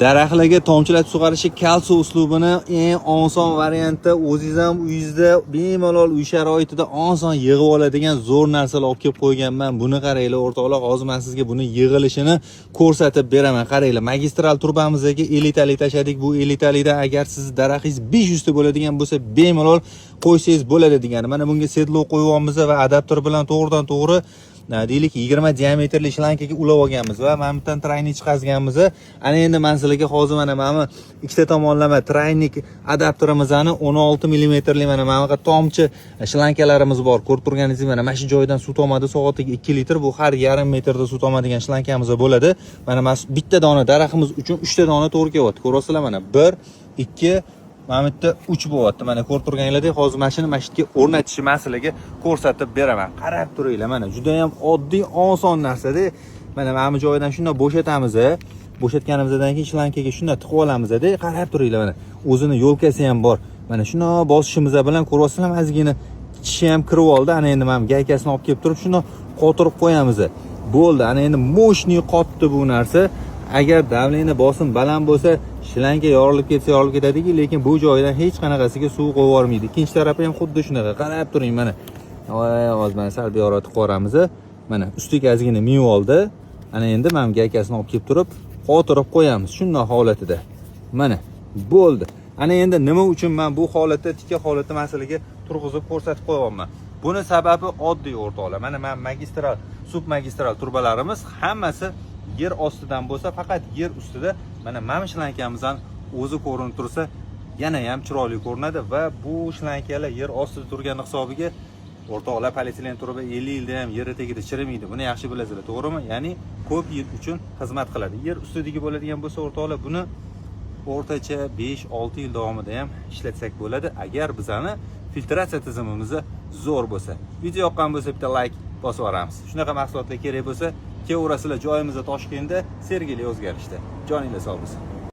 Daraxtlarga tomchilatib sug'orishi kalsiy uslubini eng oson variantda o'zingiz ham uyingizda bemalol uy sharoitida oson yig'ib oladigan zo'r narsalar olib kelib qo'yganman. Buni qaranglar o'rtoqlar, hozir men sizga buni yig'ilishini ko'rsatib beraman. Qaranglar, magistral turbamizga elitali tashadik. Bu elitalidan agar siz daraxtingiz 500 ta bo'ladigan bo'lsa, bemalol qo'ysangiz bo'ladi degani. Mana bunga sedlov qo'yibamiz va adapter bilan to'g'ridan to'g'ri deylik 20 diametrli shlankaga ulab olganmiz va mana bundan traynik chiqazganmiz. Ana endi men sizlarga hozir mana ikkita tomonlama traynik adapterimizni 16 mm mana bunaqa tomchi shlankalarimiz bor. Ko'rib turganingizdek mana shu joydan suv tomadi, soatiga 2 litr. Bu har yarim metrda suv tomadigan shlankamiz bo'ladi. Mana bitta dona daraxtimiz uchun 3 ta dona to'g'ri kelyapti. Ko'rasizlar mana 1 2 mana bitta 3 bo'lyapti. Mana ko'rib turganinglardek hozir mashina masjidga o'rnatishni masalaga ko'rsatib beraman. Qarab turinglar, mana juda ham oddiy, oson narsa-da. Mana bu joydan shunday bo'shatamiz. Bo'shatganimizdan keyin shlankaga shunday tiqib olamiz-da. Qarab turinglar, mana o'zini yo'lkasi ham bor. Mana shunday bosishimiz bilan ko'ryapsizlar, ozgina tishi ham kirib oldi. Ana endi men gaykasini olib kelib turib shunday qotirib qo'yamiz. Bo'ldi. Ana endi mo'shni qotdi bu narsa. Agar davleniya bosim baland bo'lsa, shlanka yorilib ketsa yorilib ketadiki, lekin bu joydan hech qanaqasiga suv qo'yib yubormaydi. Ikkinchi tarafi ham xuddi shunaqa. Qarab turing mana. Hozir mana sal buyoqqa qo'ramiz. Mana ustiga ozgina miyib oldi. Ana endi men gaykasini olib kelib turib, qotirib qo'yamiz shunday holatida. Mana bo'ldi. Ana endi nima uchun men bu holatda, tikka holatda masalaga turg'izib ko'rsatib qo'yapman. Buni sababi oddiy o'rtoqlar. Mana men magistral, submagistral turbalarimiz hammasi yer ostidan bo'lsa, faqat yer ustida mana shlankamizdan o'zi ko'rinib tursa, yana ham chiroyli ko'rinadi va bu shlankalar yer ostida turgani hisobiga o'rtoqlar, polietilen turba 50 yilda ham yer tagida chirimaydi. Buni yaxshi bilasizlar, to'g'rimi? Ya'ni ko'p yil uchun xizmat qiladi. Yer ustidagi bo'ladigan bo'lsa, o'rtoqlar, buni o'rtacha 5-6 yil davomida ham ishlatsak bo'ladi, agar bizani filtratsiya tizimimiz zo'r bo'lsa. Video yoqqan bo'lsa, bitta like bosib yuboramiz. Shunaqa mahsulotlar kerak bo'lsa, kelaverasizlar joyimizda Toshkentda Sergeli o'zgarishda. Joninglar sog' bo'lsin.